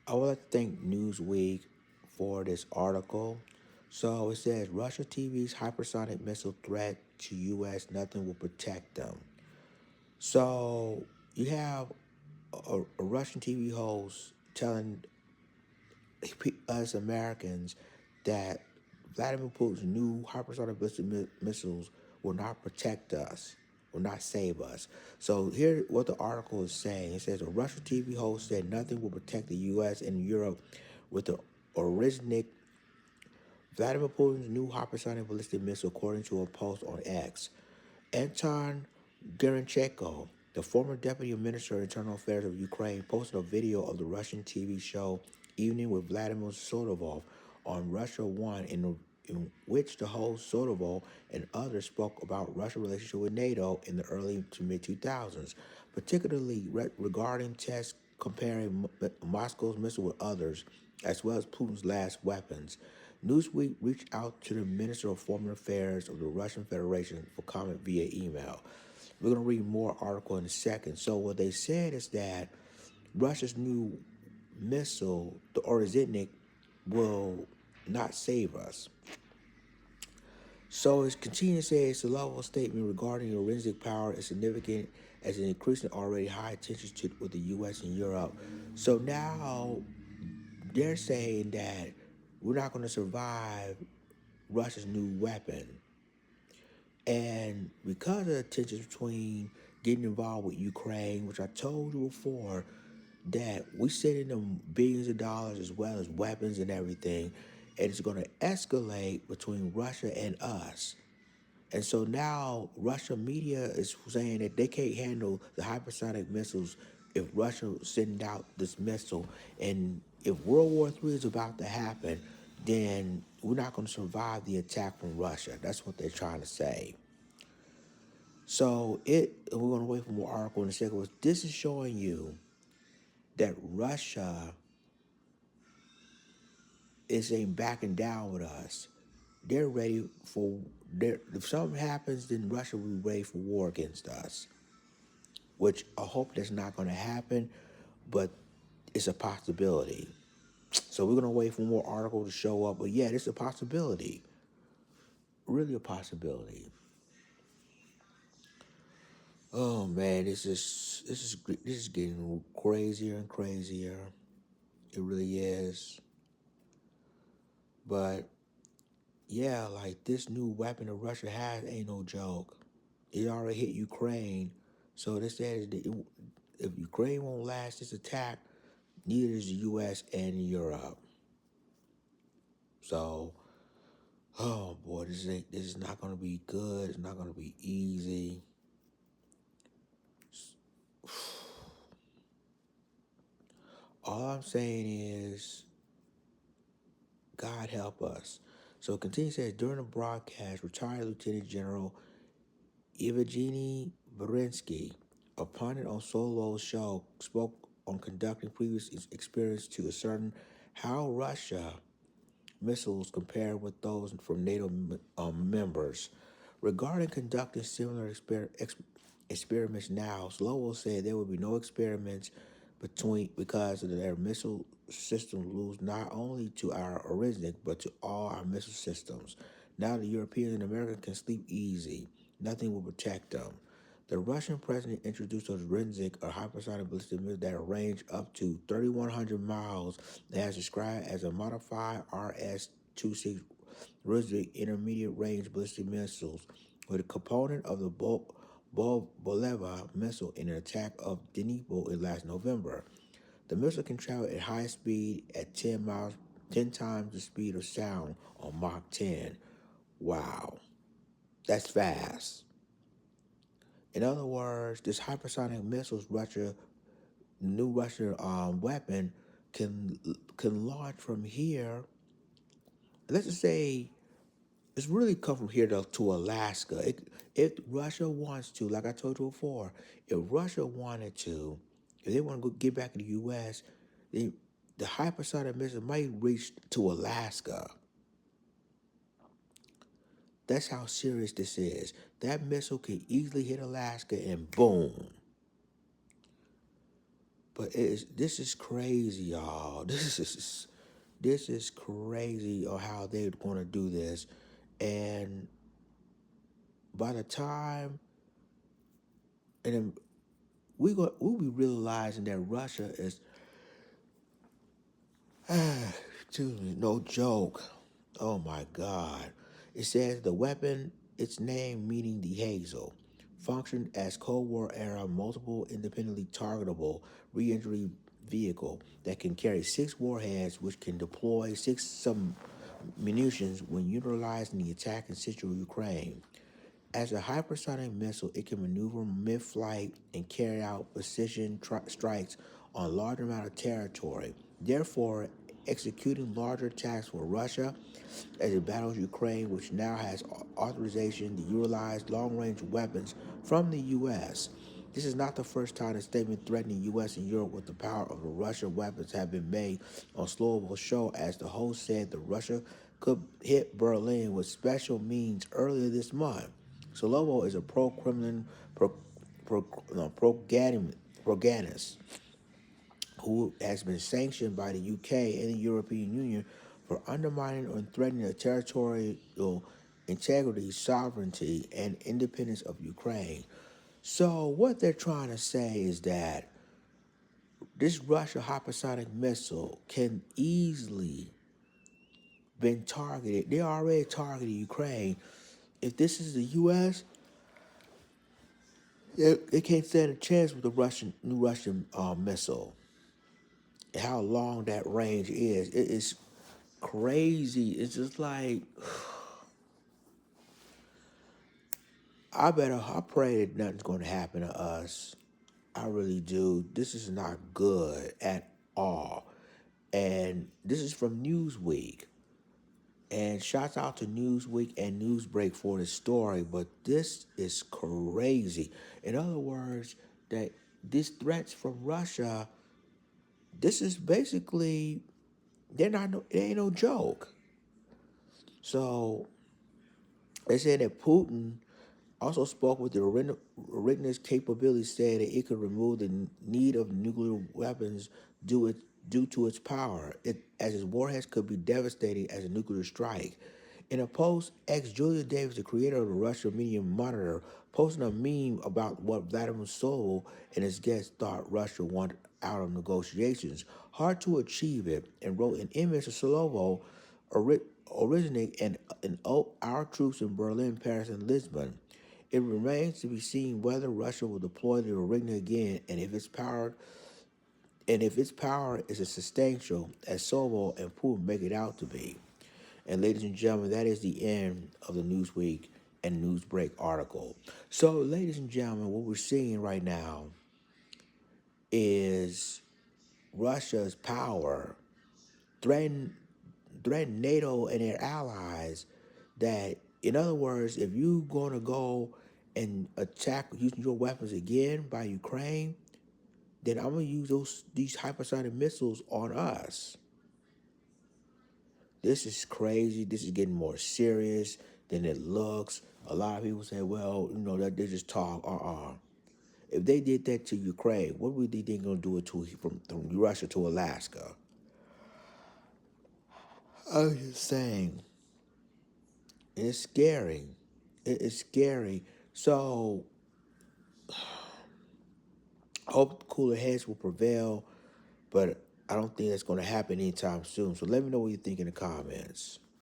I would like to thank Newsweek for this article. So it says Russia TV's hypersonic missile threat to U.S. Nothing will protect them. So you have a Russian TV host telling us Americans that Vladimir Putin's new hypersonic ballistic missiles will not protect us, will not save us. So here, what the article is saying, it says a Russian TV host said nothing will protect the U.S. and Europe with the Oriznik Vladimir Putin's new hypersonic ballistic missile, according to a post on X. Anton Gerenchenko, the former deputy minister of internal affairs of Ukraine, posted a video of the Russian TV show Evening with Vladimir Sotolov on Russia One, in which the host Sotolov and others spoke about Russia's relationship with NATO in the early to mid 2000s, particularly regarding tests comparing Moscow's missile with others, as well as Putin's last weapons. Newsweek reached out to the Minister of Foreign Affairs of the Russian Federation for comment via email. We're going to read more article in a second. So what they said is that Russia's new missile, the Orezhnik, will not save us. So it's continuing to say it's a level statement regarding the forensic power is significant as an increasing already high tensions with the U.S. and Europe. So now they're saying that we're not going to survive Russia's new weapon. And because of the tensions between getting involved with Ukraine, which I told you before, that we sending them billions of dollars as well as weapons and everything, and it's going to escalate between Russia and us. And so now Russia media is saying that they can't handle the hypersonic missiles if Russia sends out this missile. And if World War III is about to happen, then we're not going to survive the attack from Russia. That's what they're trying to say. So we're going to wait for more article in a second. But this is showing you that Russia is ain't backing down with us. They're ready for if something happens, then Russia will be ready for war against us. Which I hope that's not going to happen, but it's a possibility. So we're going to wait for more article to show up. But yeah, it's a possibility. Really a possibility. Oh man, this is getting crazier and crazier. It really is. But yeah, like this new weapon that Russia has ain't no joke. It already hit Ukraine. So they said if Ukraine won't last this attack, neither is the U.S. and Europe. So, oh boy, this is not gonna be good. It's not gonna be easy. All I'm saying is, God help us. So it continues says during the broadcast, retired Lieutenant General Evgeny Berensky, a pundit on Solo's show, spoke on conducting previous experience to ascertain how Russia missiles compare with those from NATO members. Regarding conducting similar experiments now, Slovo said there will be no experiments because of their missile system lose not only to our Oriznik but to all our missile systems. Now the Europeans and Americans can sleep easy. Nothing will protect them. The Russian president introduced a Rinzik, a hypersonic ballistic missile that range up to 3,100 miles and has described as a modified RS-26 Rinzik intermediate range ballistic missiles with a component of the Boleva missile in an attack of Dnipro in last November. The missile can travel at high speed at 10 miles, 10 times the speed of sound on Mach 10. Wow, that's fast. In other words, this hypersonic missiles new Russian weapon can launch from here. Let's just say it's really come from here to Alaska. If Russia wants to, like I told you before, if Russia wanted to, if they want to go get back in the U.S., the hypersonic missile might reach to Alaska. That's how serious this is. That missile can easily hit Alaska and boom. But this is crazy, y'all. This is crazy on how they're going to do this, and by the time and then we'll be realizing that Russia is excuse me, no joke. Oh my God. It says the weapon, its name meaning the Hazel, functioned as Cold War era multiple independently targetable reentry vehicle that can carry 6 warheads, which can deploy 6 munitions when utilized in the attack in central Ukraine. As a hypersonic missile, it can maneuver mid-flight and carry out precision strikes on a large amount of territory, therefore executing larger attacks for Russia as it battles Ukraine, which now has authorization to utilize long-range weapons from the U.S. This is not the first time a statement threatening the U.S. and Europe with the power of the Russian weapons have been made on Slovo's show, as the host said that Russia could hit Berlin with special means earlier this month. Slovo is a pro-Kremlin propagandist who has been sanctioned by the UK and the European Union for undermining or threatening the territorial integrity, sovereignty, and independence of Ukraine. So what they're trying to say is that this Russia hypersonic missile can easily been targeted. They already targeted Ukraine. If this is the U.S., they can't stand a chance with the new Russian missile. How long that range is, it is crazy. It's just like I pray that nothing's going to happen to us. I really do. This is not good at all. And this is from Newsweek. And shouts out to Newsweek and Newsbreak for the story, but this is crazy. In other words, that these threats from Russia, this is basically it ain't no joke. So they said that Putin also spoke with the Original's capability, saying that it could remove the need of nuclear weapons due to its power, as its warheads could be devastating as a nuclear strike. In a post, Julia Davis, the creator of the Russia Media Monitor, posted a meme about what Vladimir Solow and his guests thought Russia wanted out of negotiations. Hard to achieve it, and wrote an image of Solow originate in our troops in Berlin, Paris, and Lisbon. It remains to be seen whether Russia will deploy the Origna again, and if its power is as substantial as Solo and Putin make it out to be. And ladies and gentlemen, that is the end of the Newsweek and Newsbreak article. So, ladies and gentlemen, what we're seeing right now is Russia's power threaten NATO and their allies. That, in other words, if you're going to go and attack using your weapons again by Ukraine, then I'm gonna use these hypersonic missiles on us. This is crazy. This is getting more serious than it looks. A lot of people say, well, that they just talk. If they did that to Ukraine, what would they think gonna do it to from Russia to Alaska? I was just saying, it's scary. It is scary. So, I hope cooler heads will prevail, but I don't think that's going to happen anytime soon. So let me know what you think in the comments.